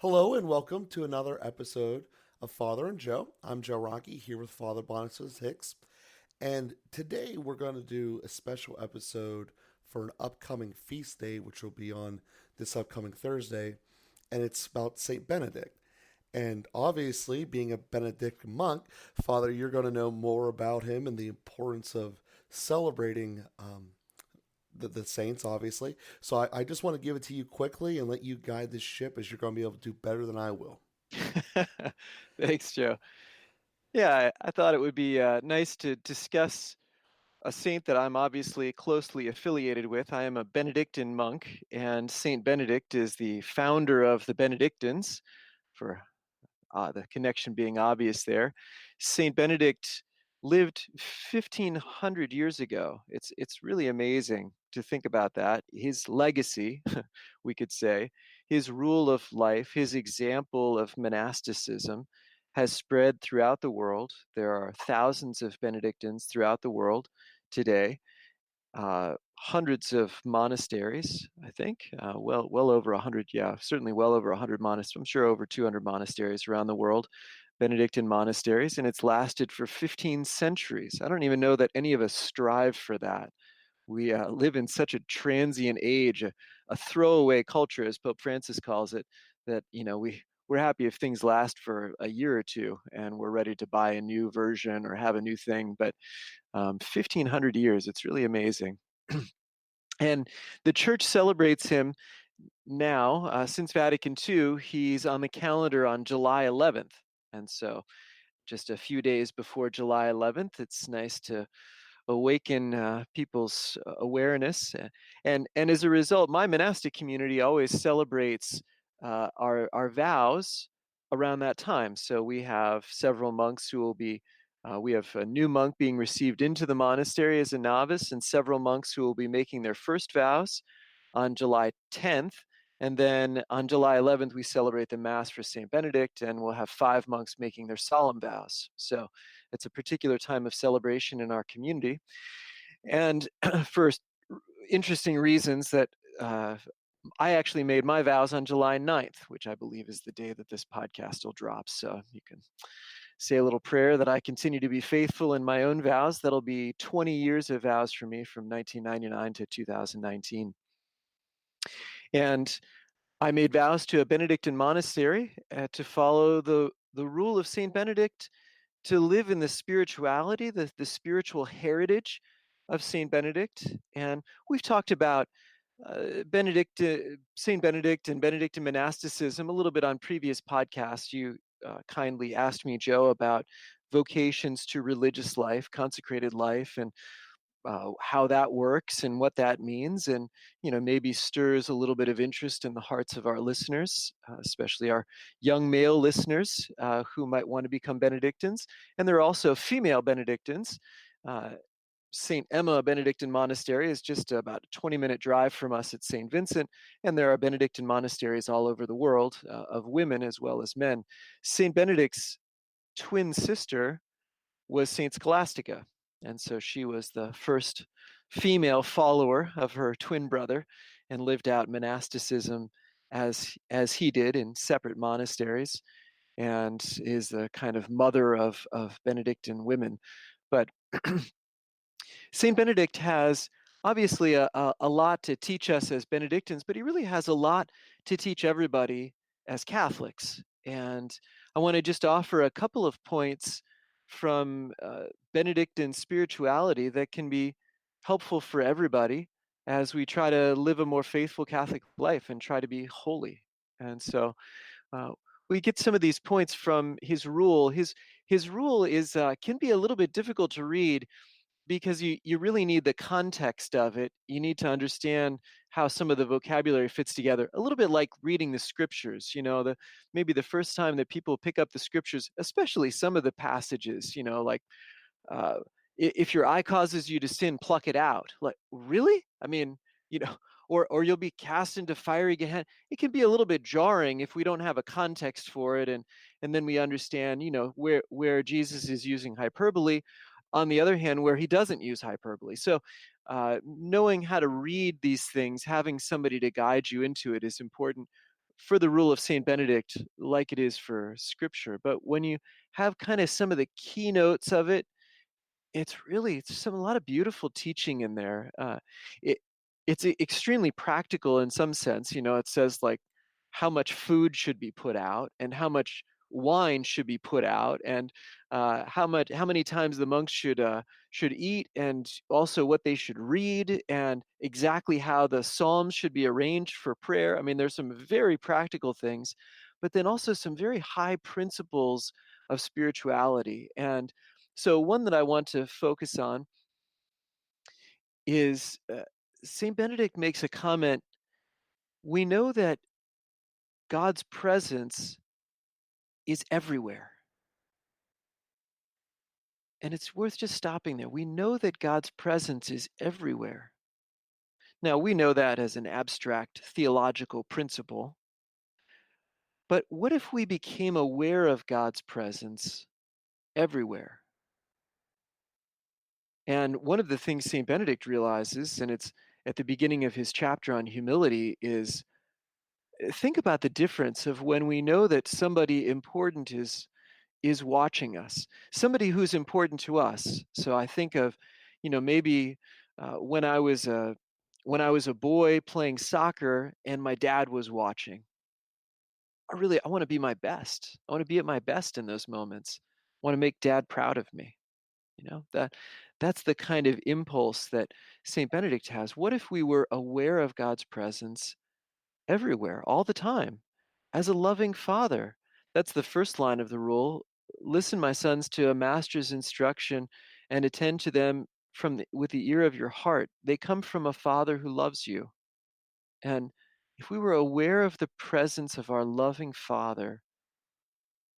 Hello and welcome to another episode of Father and Joe. I'm Joe Rocky here with Father Boniface Hicks, and today we're going to do a special episode for an upcoming feast day, which will be on this upcoming Thursday, and it's about Saint Benedict. And obviously, being a Benedictan monk, Father, you're going to know more about him and the importance of celebrating the saints, obviously. So I just want to give it to you quickly and let you guide this ship as you're going to be able to do better than I will. Thanks, Joe. Yeah, I thought it would be nice to discuss a saint that I'm obviously closely affiliated with. I am a Benedictan monk, and Saint Benedict is the founder of the Benedictines, for the connection being obvious there. Saint Benedict lived 1500 years ago. It's really amazing to think about that. His legacy, we could say, his rule of life, his example of monasticism has spread throughout the world. There are thousands of Benedictines throughout the world today, hundreds of monasteries, I think, well over 100, yeah, certainly well over 100 monasteries, I'm sure over 200 monasteries around the world, Benedictine monasteries, and it's lasted for 15 centuries. I don't even know that any of us strive for that. We live in such a transient age, a throwaway culture, as Pope Francis calls it, that we're happy if things last for a year or two, and we're ready to buy a new version or have a new thing. But 1,500 years, it's really amazing. And the church celebrates him now. Since Vatican II, he's on the calendar on July 11th. And so, just a few days before July 11th, it's nice to awaken people's awareness. And as a result, my monastic community always celebrates our vows around that time. So we have several monks who will be. We have a new monk being received into the monastery as a novice, and several monks who will be making their first vows on July 10th. And then on July 11th, we celebrate the Mass for St. Benedict, and we'll have 5 monks making their solemn vows. So it's a particular time of celebration in our community. And for interesting reasons that I actually made my vows on July 9th, which I believe is the day that this podcast will drop. So you can say a little prayer that I continue to be faithful in my own vows. That'll be 20 years of vows for me from 1999 to 2019. And I made vows to a Benedictine monastery to follow the rule of Saint Benedict, to live in the spirituality, the spiritual heritage of Saint Benedict. And we've talked about Saint Benedict and Benedictine monasticism a little bit on previous podcasts. You kindly asked me, Joe, about vocations to religious life, consecrated life, and how that works and what that means, and maybe stirs a little bit of interest in the hearts of our listeners, especially our young male listeners who might want to become Benedictines. And there are also female Benedictines. St. Emma Benedictine Monastery is just about a 20-minute drive from us at St. Vincent, and there are Benedictine monasteries all over the world of women as well as men. St. Benedict's twin sister was Saint Scholastica. And so she was the first female follower of her twin brother and lived out monasticism as he did in separate monasteries, and is the kind of mother of Benedictine women. But St. Benedict has obviously a lot to teach us as Benedictines, but he really has a lot to teach everybody as Catholics. And I want to just offer a couple of points from Benedictine spirituality that can be helpful for everybody as we try to live a more faithful Catholic life and try to be holy. And so uh, we get some of these points from his rule. His rule is can be a little bit difficult to read because you really need the context of it. You need to understand how some of the vocabulary fits together. A little bit like reading the scriptures. Maybe the first time that people pick up the scriptures, especially some of the passages, like uh, if your eye causes you to sin, pluck it out. Like, really? I mean, you know, or you'll be cast into fiery Gehenna. It can be a little bit jarring if we don't have a context for it, and then we understand, where Jesus is using hyperbole. On the other hand, where he doesn't use hyperbole. So, knowing how to read these things, having somebody to guide you into it is important. for the rule of Saint Benedict like it is for Scripture. But when you have kind of some of the keynotes of it, it's a lot of beautiful teaching in there. It extremely practical in some sense. It says like how much food should be put out and how much wine should be put out, and how many times the monks should eat, and also what they should read, and exactly how the psalms should be arranged for prayer. I mean, there's some very practical things, but then also some very high principles of spirituality. And so, one that I want to focus on is St. Benedict makes a comment. We know that God's presence is everywhere. And it's worth just stopping there. We know that God's presence is everywhere. Now, we know that as an abstract theological principle, but what if we became aware of God's presence everywhere? And one of the things St. Benedict realizes, and it's at the beginning of his chapter on humility, is think about the difference of when we know that somebody important is watching us, somebody who's important to us. So I think of, maybe when I was a boy playing soccer and my dad was watching. I want to be my best. I want to be at my best in those moments. I want to make dad proud of me. That's the kind of impulse that St. Benedict has. What if we were aware of God's presence everywhere, all the time, as a loving father? That's the first line of the rule. Listen, my sons, to a master's instruction and attend to them with the ear of your heart. They come from a father who loves you. And if we were aware of the presence of our loving father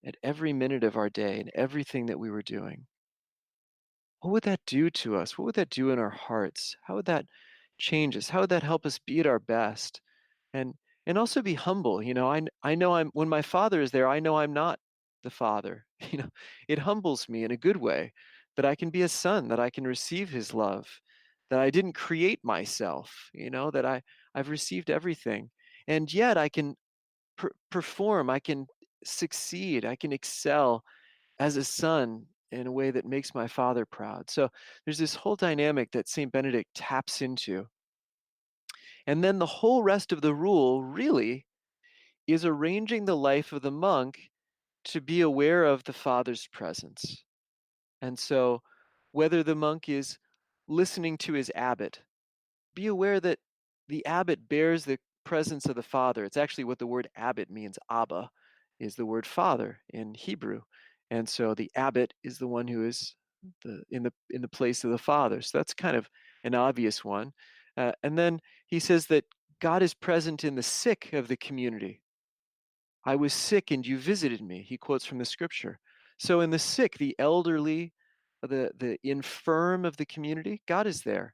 at every minute of our day and everything that we were doing, what would that do to us? What would that do in our hearts? How would that change us? How would that help us be at our best? And and also be humble. I know I'm when my father is there, I know I'm not the father. It humbles me in a good way that I can be a son, that I can receive his love, that I didn't create myself, that I've received everything. And yet I can perform, I can succeed, I can excel as a son in a way that makes my father proud. So there's this whole dynamic that St. Benedict taps into. And then the whole rest of the rule really is arranging the life of the monk to be aware of the Father's presence. And so, whether the monk is listening to his abbot, be aware that the abbot bears the presence of the Father. It's actually what the word abbot means. Abba is the word father in Hebrew. And so the abbot is the one who is in the place of the Father. So that's kind of an obvious one. And then he says that God is present in the sick of the community. I was sick and you visited me. He quotes from the scripture. So in the sick, the elderly, the infirm of the community, God is there.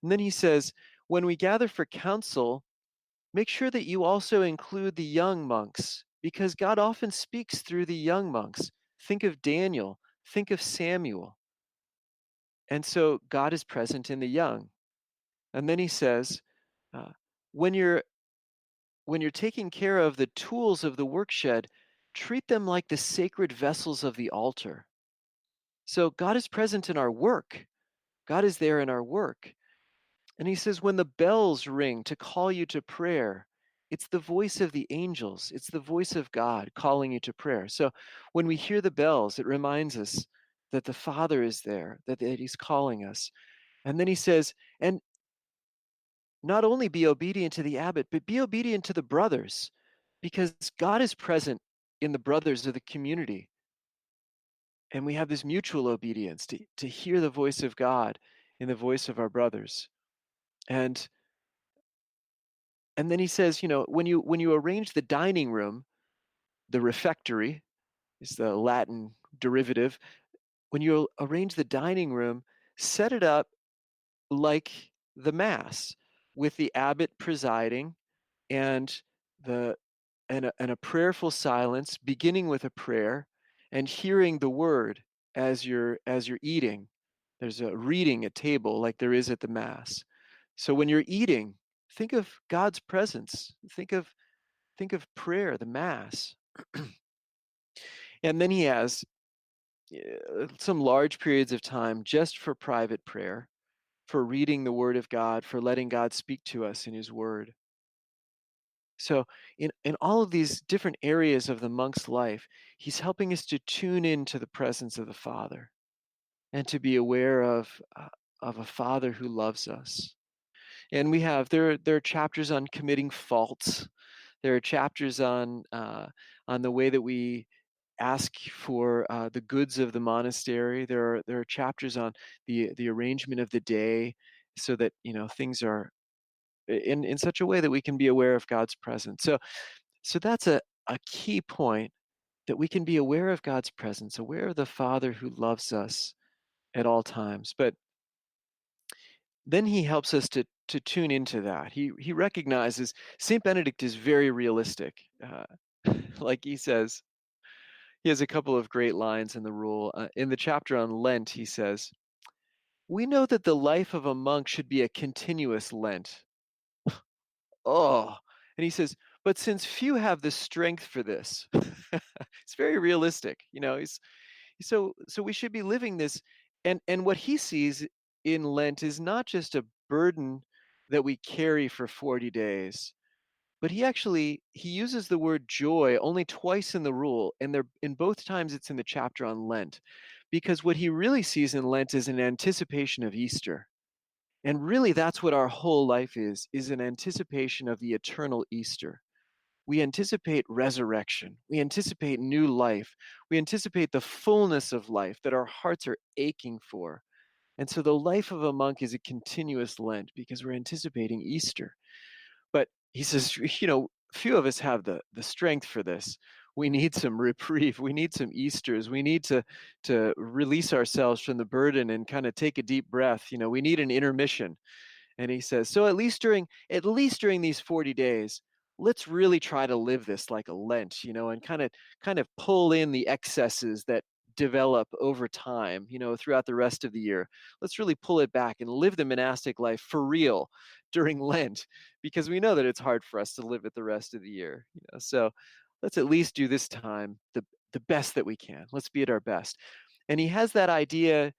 And then he says, when we gather for council, make sure that you also include the young monks, because God often speaks through the young monks. Think of Daniel, think of Samuel. And so God is present in the young. And then he says, uh, when you're when you're taking care of the tools of the workshed, treat them like the sacred vessels of the altar. So God is present in our work. God is there in our work. And he says, when the bells ring to call you to prayer, it's the voice of the angels, it's the voice of God calling you to prayer. So when we hear the bells, it reminds us that the Father is there, that he's calling us. And then he says, and not only be obedient to the abbot, but be obedient to the brothers, because God is present in the brothers of the community. And we have this mutual obedience to hear the voice of God in the voice of our brothers. And and then he says, when you arrange the dining room, the refectory is the Latin derivative. When you arrange the dining room, set it up like the mass, with the abbot presiding, and the and a prayerful silence, beginning with a prayer and hearing the word as you're eating. There's a reading at table like there is at the mass. So when you're eating, think of God's presence. Think of Think of prayer, the Mass. And then he has some large periods of time just for private prayer, for reading the Word of God, for letting God speak to us in His Word. So, in all of these different areas of the monk's life, he's helping us to tune into the presence of the Father and to be aware of a Father who loves us. And we have there are chapters on committing faults. There are chapters on the way that we ask for the goods of the monastery. There are chapters on the arrangement of the day, so that things are in such a way that we can be aware of God's presence. So that's a key point, that we can be aware of God's presence, aware of the Father who loves us at all times. But then he helps us to tune into that. He recognizes Saint Benedict is very realistic. Like he says, he has a couple of great lines in the rule. In the chapter on Lent, he says, "We know that the life of a monk should be a continuous Lent." Oh, and he says, "But since few have the strength for this," it's very realistic. He's so we should be living this, and what he sees in Lent is not just a burden that we carry for 40 days, but he uses the word joy only twice in the rule, and they're in both times it's in the chapter on Lent, because what he really sees in Lent is an anticipation of Easter. And really that's what our whole life is an anticipation of the eternal Easter. We anticipate resurrection. We anticipate new life. We anticipate the fullness of life that our hearts are aching for. And so the life of a monk is a continuous Lent because we're anticipating Easter. But he says, few of us have the strength for this. We need some reprieve. We need some Easters. We need to release ourselves from the burden and kind of take a deep breath. We need an intermission. And he says, so at least during these 40 days, let's really try to live this like a Lent, and kind of pull in the excesses that develop over time, throughout the rest of the year. Let's really pull it back and live the monastic life for real during Lent, because we know that it's hard for us to live it the rest of the year. So let's at least do this time the best that we can. Let's be at our best. And he has that idea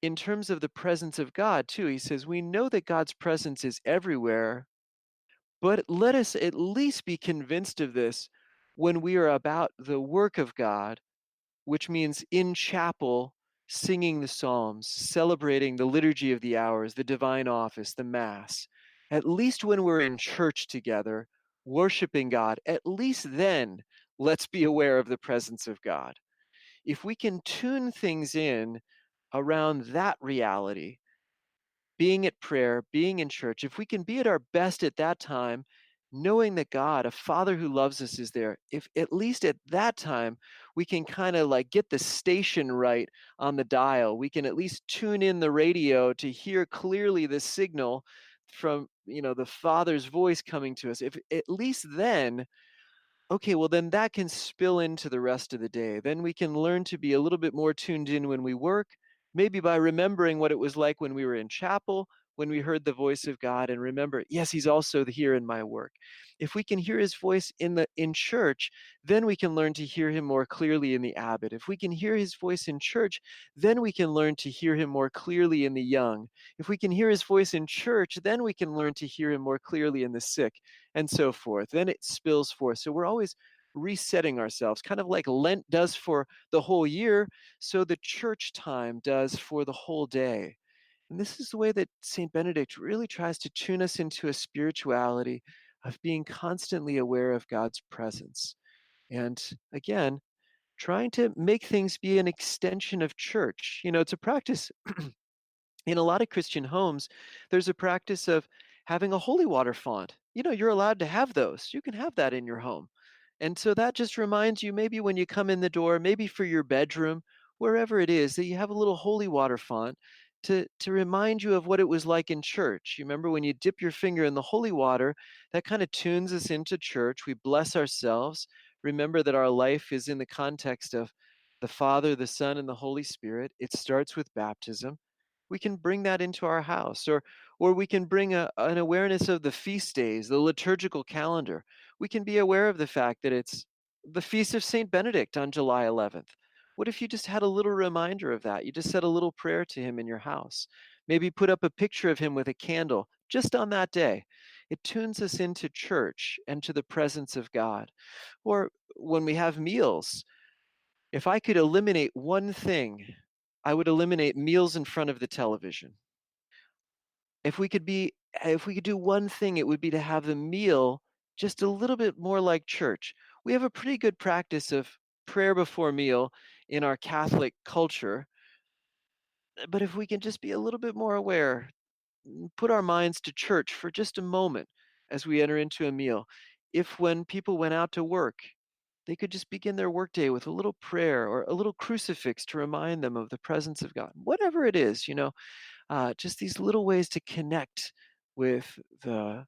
in terms of the presence of God too. He says, we know that God's presence is everywhere, but let us at least be convinced of this when we are about the work of God, which means in chapel, singing the Psalms, celebrating the liturgy of the hours, the divine office, the Mass. At least when we're in church together, worshiping God, at least then let's be aware of the presence of God. If we can tune things in around that reality, being at prayer, being in church, if we can be at our best at that time, knowing that God, a Father who loves us, is there, if at least at that time we can kind of like get the station right on the dial, we can at least tune in the radio to hear clearly the signal from the Father's voice coming to us. If at least then, okay, well, then that can spill into the rest of the day. Then we can learn to be a little bit more tuned in when we work, maybe by remembering what it was like when we were in chapel, when we heard the voice of God, and remember, yes, He's also here in my work. If we can hear His voice in church, then we can learn to hear Him more clearly in the abbot. If we can hear His voice in church, then we can learn to hear Him more clearly in the young. If we can hear His voice in church, then we can learn to hear Him more clearly in the sick, and so forth. Then it spills forth. So we're always resetting ourselves, kind of like Lent does for the whole year, so the church time does for the whole day. And this is the way that Saint Benedict really tries to tune us into a spirituality of being constantly aware of God's presence. And again, trying to make things be an extension of church. It's a practice in a lot of Christian homes. There's a practice of having a holy water font. You're allowed to have those. You can have that in your home. And so that just reminds you, maybe when you come in the door, maybe for your bedroom, wherever it is, that you have a little holy water font to remind you of what it was like in church. You remember when you dip your finger in the holy water, that kind of tunes us into church. We bless ourselves. Remember that our life is in the context of the Father, the Son, and the Holy Spirit. It starts with baptism. We can bring that into our house, or we can bring an awareness of the feast days, the liturgical calendar. We can be aware of the fact that it's the feast of Saint Benedict on July 11th. What if you just had a little reminder of that? You just said a little prayer to him in your house. Maybe put up a picture of him with a candle just on that day. It tunes us into church and to the presence of God. Or when we have meals, if I could eliminate one thing, I would eliminate meals in front of the television. If we could be if we could do one thing, it would be to have the meal just a little bit more like church. We have a pretty good practice of prayer before meal in our Catholic culture, but if we can just be a little bit more aware, put our minds to church for just a moment as we enter into a meal. If when people went out to work, they could just begin their workday with a little prayer or a little crucifix to remind them of the presence of God. Whatever it is, just these little ways to connect with the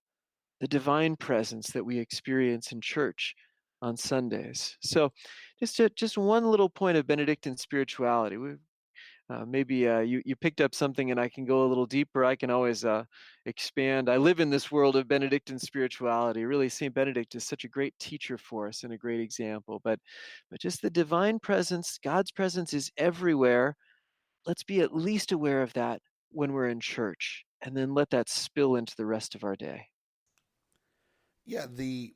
divine presence that we experience in church on Sundays. So, just one little point of Benedictine spirituality. Maybe you picked up something, and I can go a little deeper. I can always expand. I live in this world of Benedictine spirituality. Really, Saint Benedict is such a great teacher for us and a great example. But just the divine presence, God's presence is everywhere. Let's be at least aware of that when we're in church, and then let that spill into the rest of our day. Yeah, the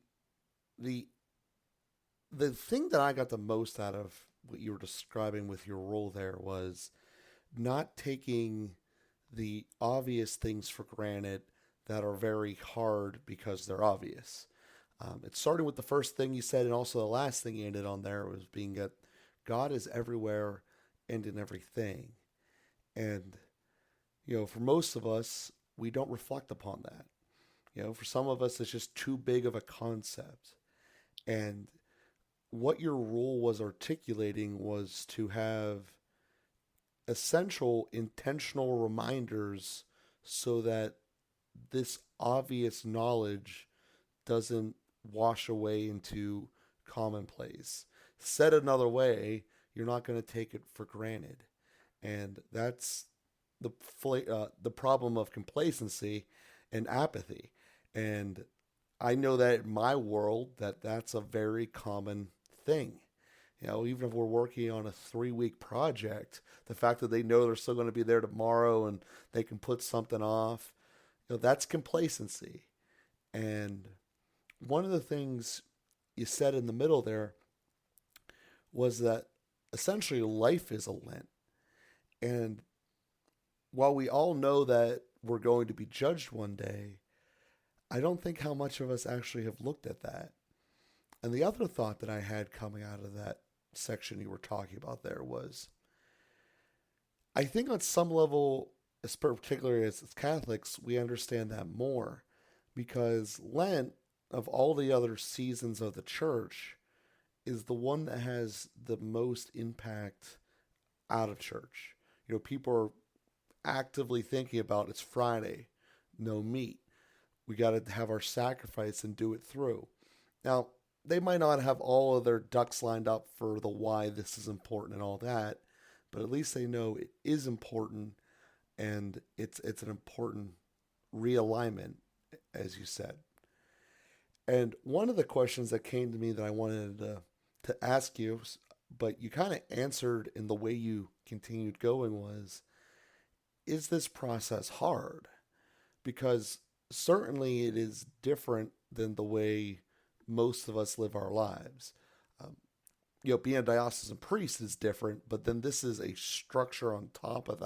the thing that I got the most out of what you were describing with your role there was not taking the obvious things for granted that are very hard because they're obvious. It's starting with the first thing you said, and also the last thing you ended on there was being that God is everywhere and in everything. And, for most of us, we don't reflect upon that. For some of us, it's just too big of a concept. And what your rule was articulating was to have essential intentional reminders so that this obvious knowledge doesn't wash away into commonplace. Said another way, you're not going to take it for granted. And that's the problem of complacency and apathy. And I know that in my world that's a very common thing. Even if we're working on a 3 week project, the fact that they know they're still going to be there tomorrow and they can put something off, that's complacency. And one of the things you said in the middle there was that essentially life is a Lent. And while we all know that we're going to be judged one day, I don't think how much of us actually have looked at that. And the other thought that I had coming out of that section you were talking about there was I think on some level, particularly as Catholics, we understand that more because Lent, of all the other seasons of the church, is the one that has the most impact out of church. People are actively thinking about it's Friday, no meat. We got to have our sacrifice and do it through. Now, they might not have all of their ducks lined up for the why this is important and all that, but at least they know it is important and it's an important realignment, as you said. And one of the questions that came to me that I wanted to ask you, but you kind of answered in the way you continued going was, is this process hard? Because certainly it is different than the way most of us live our lives. Um, being a diocesan priest is different, but then this is a structure on top of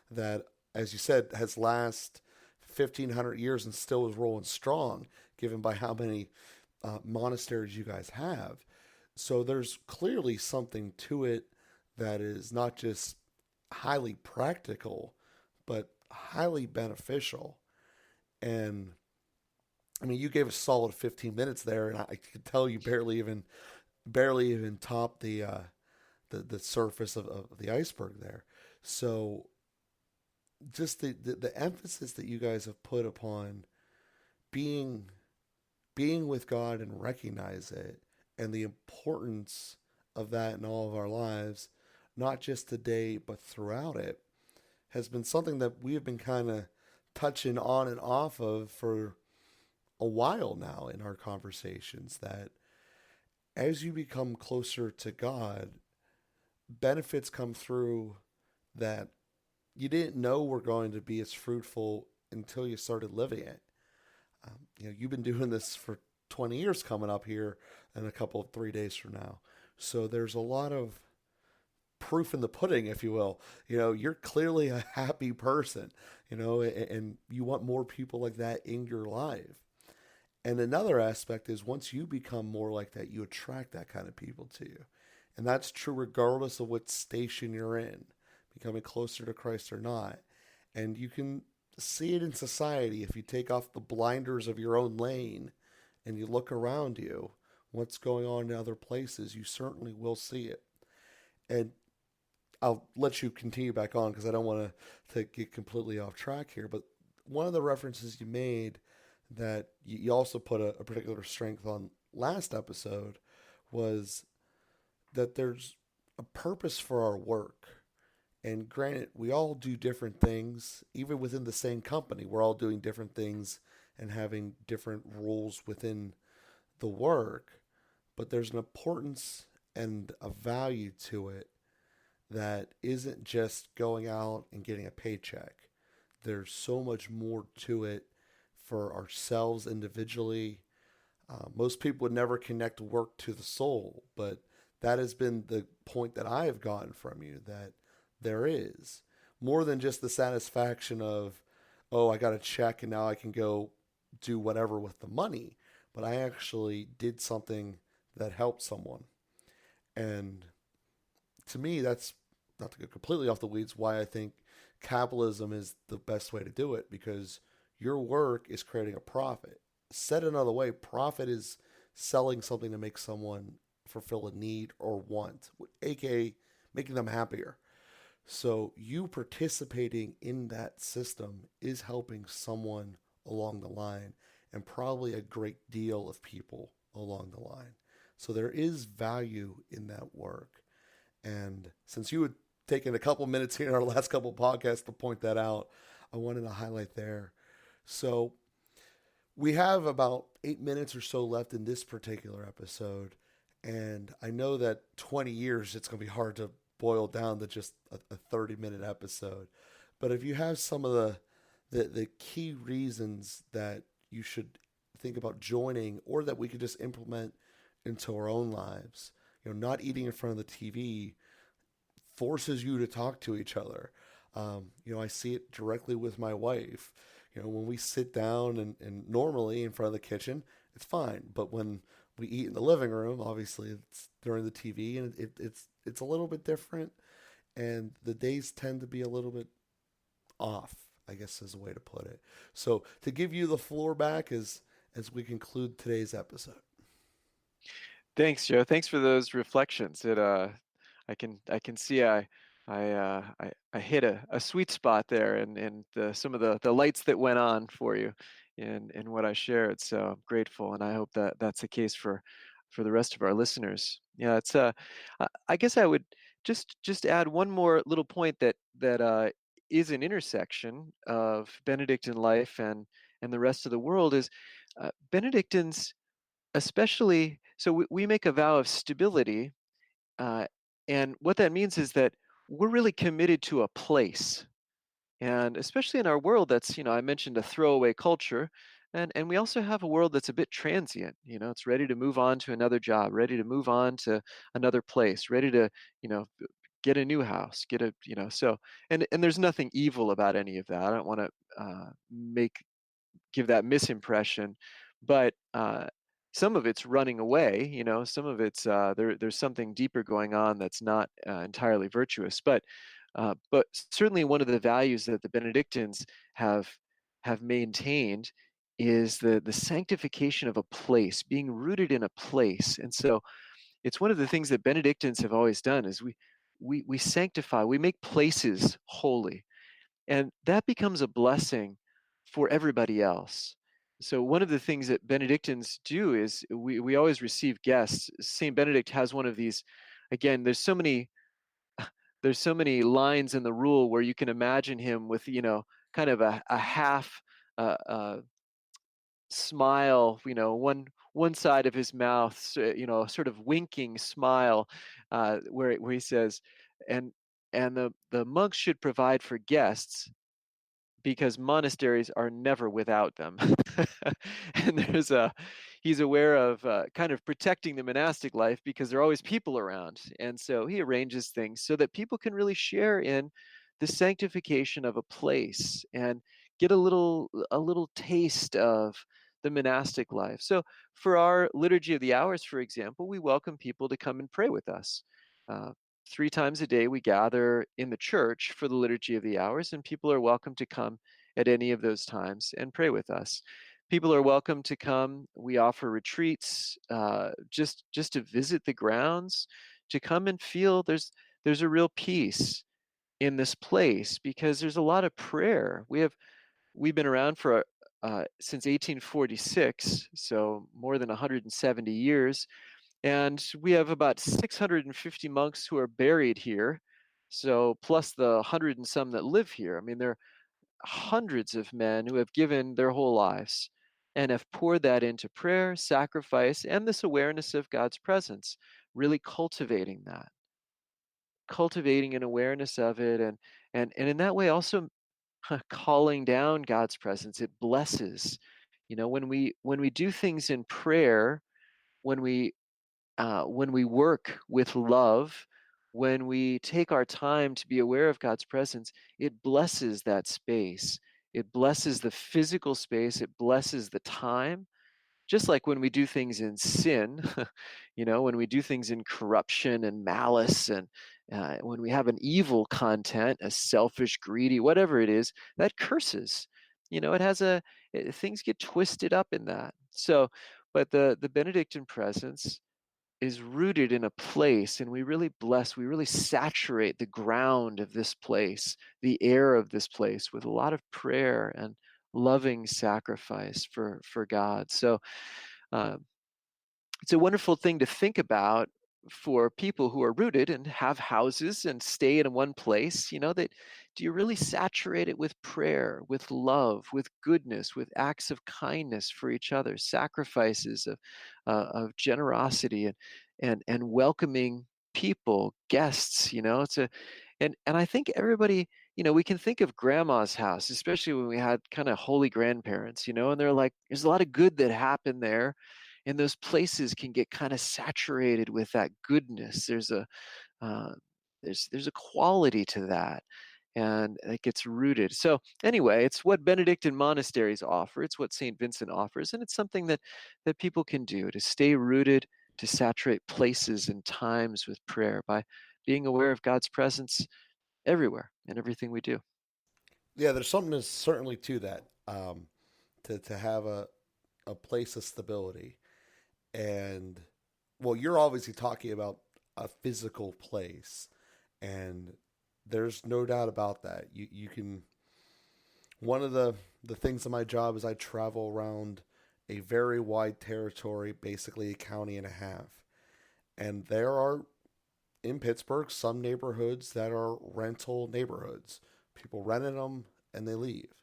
that, as you said, has last 1,500 years and still is rolling strong, given by how many monasteries you guys have. So there's clearly something to it that is not just highly practical, but highly beneficial. And I mean, you gave a solid 15 minutes there, and I could tell you barely even topped the surface of the iceberg there. So just the emphasis that you guys have put upon being being with God and recognize it, and the importance of that in all of our lives, not just today but throughout it, has been something that we have been kind of touching on and off of for a while now in our conversations that as you become closer to God, benefits come through that you didn't know were going to be as fruitful until you started living it. You've been doing this for 20 years coming up here in a couple of 3 days from now. So there's a lot of proof in the pudding, if you will. You're clearly a happy person, and you want more people like that in your life. And another aspect is once you become more like that, you attract that kind of people to you. And that's true regardless of what station you're in, becoming closer to Christ or not. And you can see it in society if you take off the blinders of your own lane and you look around you, what's going on in other places, you certainly will see it. And I'll let you continue back on because I don't want to get completely off track here. But one of the references you made that you also put a particular strength on last episode was that there's a purpose for our work. And granted, we all do different things, even within the same company. We're all doing different things and having different roles within the work. But there's an importance and a value to it that isn't just going out and getting a paycheck. There's so much more to it for ourselves individually. Most people would never connect work to the soul, but that has been the point that I have gotten from you, that there is more than just the satisfaction of, oh, I got a check and now I can go do whatever with the money, but I actually did something that helped someone. And to me, that's not to go completely off the weeds, why I think capitalism is the best way to do it, because your work is creating a profit. Said another way, profit is selling something to make someone fulfill a need or want, aka making them happier. So you participating in that system is helping someone along the line, and probably a great deal of people along the line. So there is value in that work. And since you had taken a couple minutes here in our last couple podcasts to point that out, I wanted to highlight there. So we have about 8 minutes or so left in this particular episode. And I know that 20 years, it's going to be hard to boil down to just a 30-minute episode. But if you have some of the key reasons that you should think about joining, or that we could just implement into our own lives, not eating in front of the TV forces you to talk to each other. I see it directly with my wife. When we sit down and normally in front of the kitchen, it's fine. But when we eat in the living room, obviously it's during the TV, and it's a little bit different. And the days tend to be a little bit off, I guess is a way to put it. So to give you the floor back as we conclude today's episode. Thanks, Joe. Thanks for those reflections. I can see I hit a sweet spot there, and some of the lights that went on for you in what I shared. So I'm grateful, and I hope that that's the case for the rest of our listeners. Yeah, it's I guess I would just add one more little point that is an intersection of Benedictine life and the rest of the world is Benedictines, especially. So we make a vow of stability, uh, and what that means is that we're really committed to a place. And especially in our world that's, I mentioned a throwaway culture. And we also have a world that's a bit transient. It's ready to move on to another job, ready to move on to another place, ready to, get a new house, get a, so, and there's nothing evil about any of that. I don't want to make give that misimpression, but some of it's running away. Some of it's there's something deeper going on that's not entirely virtuous. But certainly one of the values that the Benedictines have have maintained is the sanctification of a place, being rooted in a place. And so it's one of the things that Benedictines have always done is we sanctify, we make places holy, and that becomes a blessing for everybody else. So one of the things that Benedictines do is we always receive guests. Saint Benedict has one of these. Again, there's so many lines in the rule where you can imagine him with kind of a half uh, uh, smile, one side of his mouth, a sort of winking smile, where he says, and the monks should provide for guests because monasteries are never without them. And he's aware of kind of protecting the monastic life because there are always people around. And so he arranges things so that people can really share in the sanctification of a place and get a little taste of the monastic life. So for our liturgy of the hours, for example, we welcome people to come and pray with us. Uh, 3 times a day, we gather in the church for the liturgy of the hours, and people are welcome to come at any of those times and pray with us. People are welcome to come. We offer retreats, just to visit the grounds, to come and feel there's a real peace in this place because there's a lot of prayer. We've been around for since 1846, so more than 170 years, and we have about 650 monks who are buried here. So plus the hundred and some that live here. I mean, there are hundreds of men who have given their whole lives and have poured that into prayer, sacrifice, and this awareness of God's presence, really cultivating an awareness of it, and in that way also calling down God's presence. It blesses. When we do things in prayer, when we work with love, when we take our time to be aware of God's presence, it blesses that space. It blesses the physical space. It blesses the time. Just like when we do things in sin, when we do things in corruption and malice, and when we have an evil content, a selfish, greedy, whatever it is, that curses. Things get twisted up in that. So, but the Benedictine presence is rooted in a place, and we really saturate the ground of this place, the air of this place, with a lot of prayer and loving sacrifice for God. So uh, it's a wonderful thing to think about for people who are rooted and have houses and stay in one place. That do you really saturate it with prayer, with love, with goodness, with acts of kindness for each other, sacrifices of generosity, and welcoming people, guests. And I think everybody, we can think of grandma's house, especially when we had kind of holy grandparents, and they're like, there's a lot of good that happened there. And those places can get kind of saturated with that goodness. Uh, there's a quality to that, and it gets rooted. So anyway, it's what Benedictine monasteries offer. It's what Saint Vincent offers, and it's something that people can do to stay rooted, to saturate places and times with prayer by being aware of God's presence everywhere in everything we do. Yeah, there's something that's certainly to that. To have a place of stability. And well, you're obviously talking about a physical place, and there's no doubt about that. You can one of the things of my job is I travel around a very wide territory, basically a county and a half. And there are in Pittsburgh some neighborhoods that are rental neighborhoods. People rented them and they leave.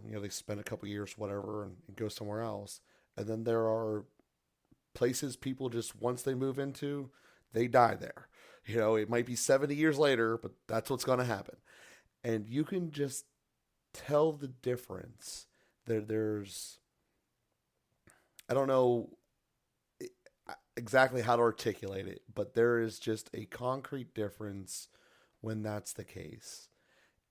They spend a couple years, whatever, and go somewhere else. And then there are places people just once they move into, they die there. It might be 70 years later, but that's what's going to happen. And you can just tell the difference. There's, I don't know exactly how to articulate it, but there is just a concrete difference when that's the case.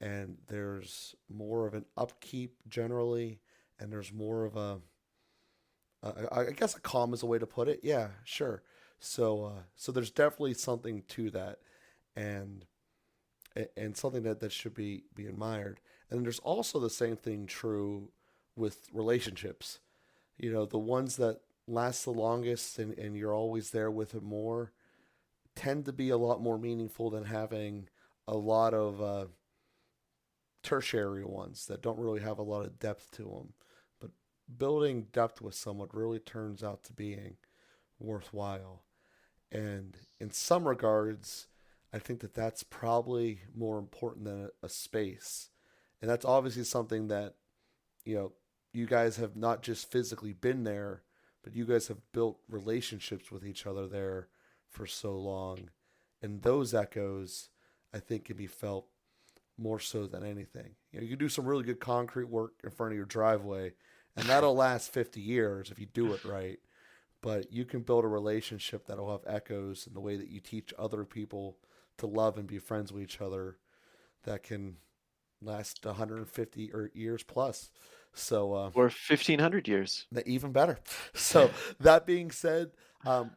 And there's more of an upkeep generally, and there's more of I guess a calm is a way to put it. Yeah, sure. So there's definitely something to that, and and something that should be admired. And then there's also the same thing true with relationships. The ones that last the longest and you're always there with them more tend to be a lot more meaningful than having a lot of tertiary ones that don't really have a lot of depth to them. But building depth with someone really turns out to being worthwhile. And in some regards, I think that that's probably more important than a space. And that's obviously something that, you know, you guys have not just physically been there, but you guys have built relationships with each other there for so long. And those echoes, I think, can be felt more so than anything. You can do some really good concrete work in front of your driveway, and that'll last 50 years if you do it right. But you can build a relationship that'll have echoes in the way that you teach other people to love and be friends with each other that can last 150 or years plus. So Or 1,500 years. even better. So that being said,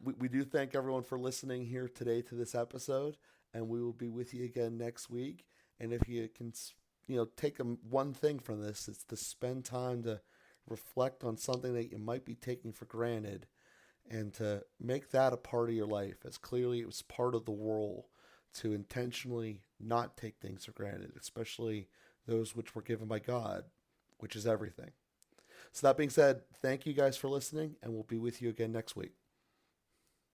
we do thank everyone for listening here today to this episode, and we will be with you again next week. And if you can, take one thing from this, it's to spend time to reflect on something that you might be taking for granted, and to make that a part of your life, as clearly it was part of the role to intentionally not take things for granted, especially those which were given by God, which is everything. So that being said, thank you guys for listening, and we'll be with you again next week.